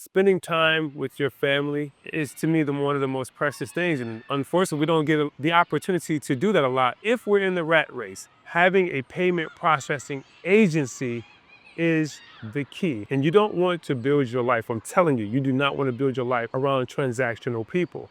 Spending time with your family is to me one of the most precious things. And unfortunately, we don't get the opportunity to do that a lot if we're in the rat race. Having a payment processing agency is the key. And you don't want to build your life. I'm telling you, you do not want to build your life around transactional people.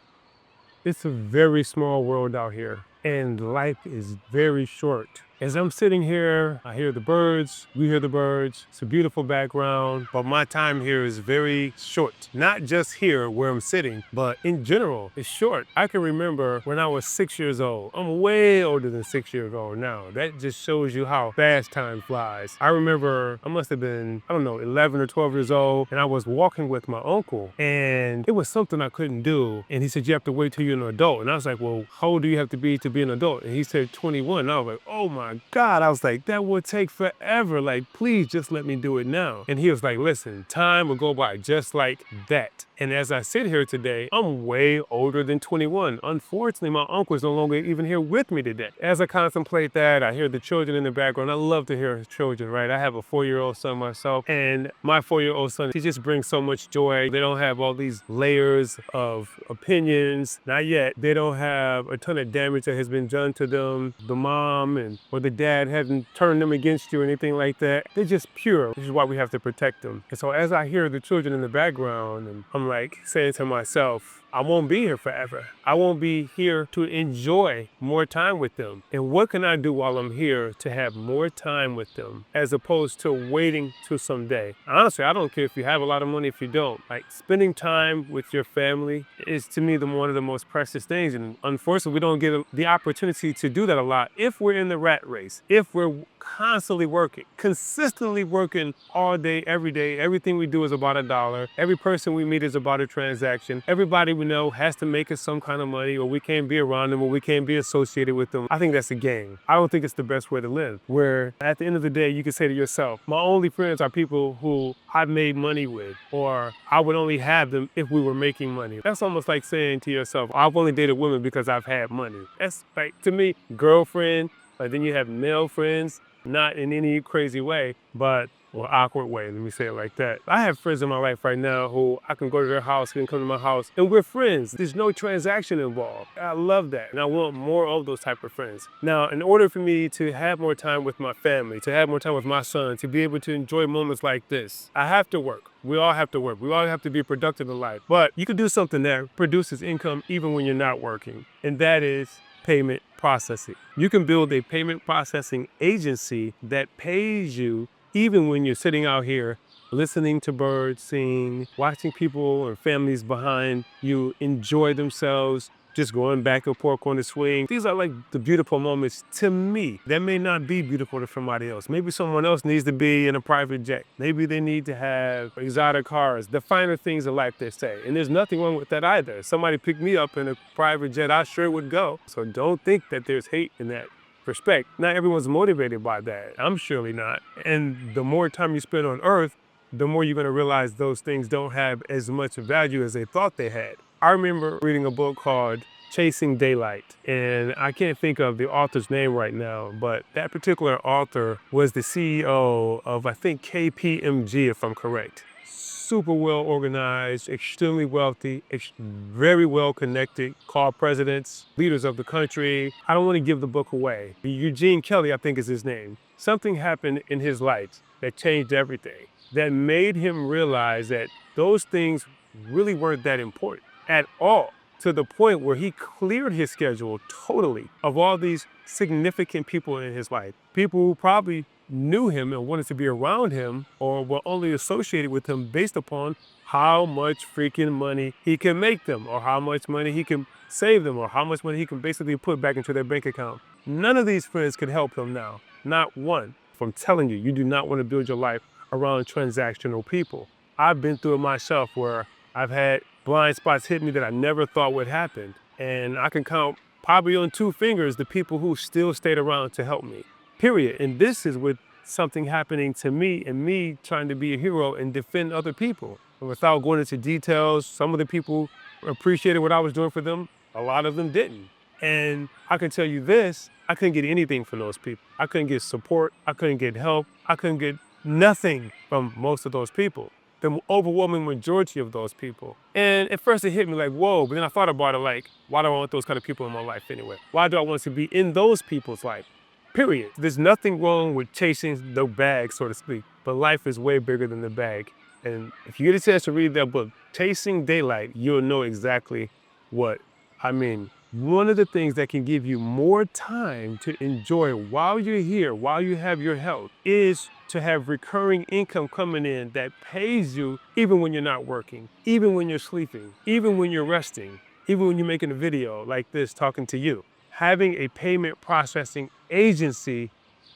It's a very small world out here, and life is very short. As I'm sitting here, I hear the birds, we hear the birds. It's a beautiful background, but my time here is very short. Not just here where I'm sitting, but in general, it's short. I can remember when I was 6 years old. I'm way older than 6 years old now. That just shows you how fast time flies. I remember I must have been, I don't know, 11 or 12 years old, and I was walking with my uncle, and it was something I couldn't do. And he said, you have to wait till you're an adult. And I was like, well, how old do you have to be an adult? And he said 21. And I was like, oh my God. I was like, that would take forever. Like, please just let me do it now. And he was like, listen, time will go by just like that. And as I sit here today, I'm way older than 21. Unfortunately, my uncle is no longer even here with me today. As I contemplate that, I hear the children in the background. I love to hear children, right? I have a 4-year-old son myself, and my 4-year-old son, he just brings so much joy. They don't have all these layers of opinions. Not yet. They don't have a ton of damage that has been done to them. The mom or the dad hasn't turned them against you or anything like that. They're just pure. This is why we have to protect them. And so as I hear the children in the background, and I'm like saying to myself, I won't be here forever. I won't be here to enjoy more time with them. And what can I do while I'm here to have more time with them as opposed to waiting till someday? Honestly, I don't care if you have a lot of money, if you don't. Like, spending time with your family is to me one of the most precious things. And unfortunately, we don't get the opportunity to do that a lot if we're in the rat race, if we're constantly working, consistently working all day, every day. Everything we do is about $1. Every person we meet is about a transaction. Everybody we know has to make us some kind of money, or we can't be around them, or we can't be associated with them. I think that's a game. I don't think it's the best way to live, where at the end of the day, you can say to yourself, my only friends are people who I've made money with, or I would only have them if we were making money. That's almost like saying to yourself, I've only dated women because I've had money. That's like, to me, girlfriend, then you have male friends, not in any crazy way, but awkward way, let me say it like that. I have friends in my life right now who I can go to their house, can come to my house, and we're friends. There's no transaction involved. I love that, and I want more of those type of friends. Now, in order for me to have more time with my family, to have more time with my son, to be able to enjoy moments like this, I have to work. We all have to work. We all have to be productive in life. But you can do something that produces income even when you're not working, and that is payment processing. You can build a payment processing agency that pays you even when you're sitting out here listening to birds sing, watching people and families behind you enjoy themselves, just going back and forth on the swing. These are like the beautiful moments to me. That may not be beautiful to somebody else. Maybe someone else needs to be in a private jet. Maybe they need to have exotic cars, the finer things of life, they say. And there's nothing wrong with that either. Somebody picked me up in a private jet, I sure would go. So don't think that there's hate in that respect. Not everyone's motivated by that. I'm surely not. And the more time you spend on earth, the more you're going to realize those things don't have as much value as they thought they had. I remember reading a book called Chasing Daylight, and I can't think of the author's name right now, but that particular author was the CEO of, I think, KPMG, if I'm correct. Super well organized, extremely wealthy, very well connected, called presidents, leaders of the country. I don't want to give the book away. Eugene Kelly, I think is his name. Something happened in his life that changed everything, that made him realize that those things really weren't that important at all, to the point where he cleared his schedule totally of all these significant people in his life. People who probably knew him and wanted to be around him, or were only associated with him based upon how much freaking money he can make them, or how much money he can save them, or how much money he can basically put back into their bank account. None of these friends can help him now. Not one. I'm telling you, you do not want to build your life around transactional people. I've been through it myself, where I've had blind spots hit me that I never thought would happen. And I can count probably on 2 fingers the people who still stayed around to help me, period. And this is with something happening to me and me trying to be a hero and defend other people. And without going into details, some of the people appreciated what I was doing for them. A lot of them didn't. And I can tell you this, I couldn't get anything from those people. I couldn't get support. I couldn't get help. I couldn't get nothing from most of those people. the overwhelming majority of those people. And at first it hit me like, whoa, but then I thought about it like, why do I want those kind of people in my life anyway? Why do I want to be in those people's life? Period. There's nothing wrong with chasing the bag, so to speak, but life is way bigger than the bag. And if you get a chance to read that book, Chasing Daylight, you'll know exactly what I mean. One of the things that can give you more time to enjoy while you're here, while you have your health, is to have recurring income coming in that pays you even when you're not working, even when you're sleeping, even when you're resting, even when you're making a video like this talking to you. Having a payment processing agency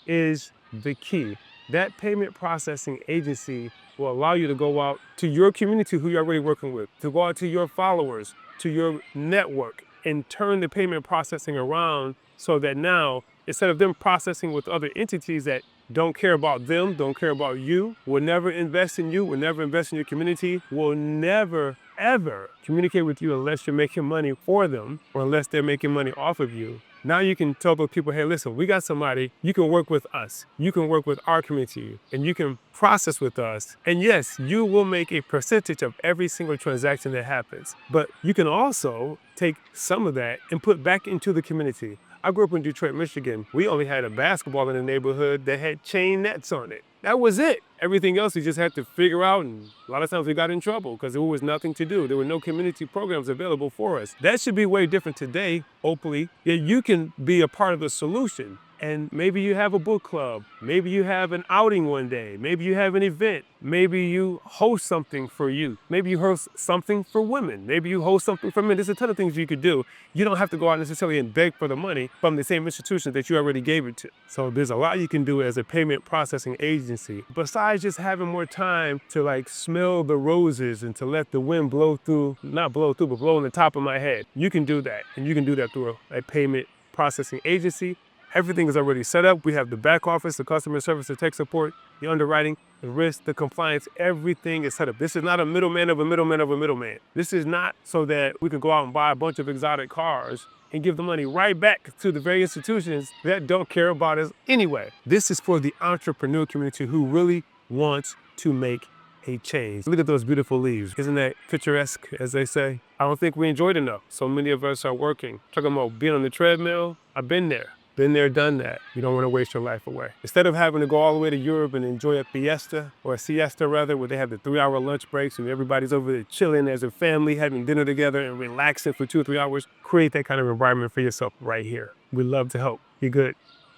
is the key. That payment processing agency will allow you to go out to your community who you're already working with, to go out to your followers, to your network, and turn the payment processing around so that now, instead of them processing with other entities that don't care about them, don't care about you, will never invest in you, will never invest in your community, will never, ever communicate with you unless you're making money for them or unless they're making money off of you. Now you can tell those people, hey, listen, we got somebody, you can work with us, you can work with our community, and you can process with us. And yes, you will make a percentage of every single transaction that happens, but you can also take some of that and put back into the community. I grew up in Detroit, Michigan. We only had a basketball in the neighborhood that had chain nets on it. That was it. Everything else we just had to figure out, and a lot of times we got in trouble because there was nothing to do. There were no community programs available for us. That should be way different today, hopefully. Yeah, you can be a part of the solution. And maybe you have a book club. Maybe you have an outing one day. Maybe you have an event. Maybe you host something for youth. Maybe you host something for women. Maybe you host something for men. There's a ton of things you could do. You don't have to go out necessarily and beg for the money from the same institution that you already gave it to. So there's a lot you can do as a payment processing agency. Besides just having more time to like smell the roses and to let the wind blow through, not blow through, but blow on the top of my head. You can do that. And you can do that through a payment processing agency. Everything is already set up. We have the back office, the customer service, the tech support, the underwriting, the risk, the compliance, everything is set up. This is not a middleman of a middleman of a middleman. This is not so that we can go out and buy a bunch of exotic cars and give the money right back to the very institutions that don't care about us anyway. This is for the entrepreneur community who really wants to make a change. Look at those beautiful leaves. Isn't that picturesque, as they say? I don't think we enjoyed enough. So many of us are working. Talking about being on the treadmill, I've been there. Been there, done that. You don't want to waste your life away. Instead of having to go all the way to Europe and enjoy a fiesta, or a siesta rather, where they have the 3-hour lunch breaks and everybody's over there chilling as a family, having dinner together and relaxing for 2 or 3 hours, create that kind of environment for yourself right here. We'd love to help. Be good.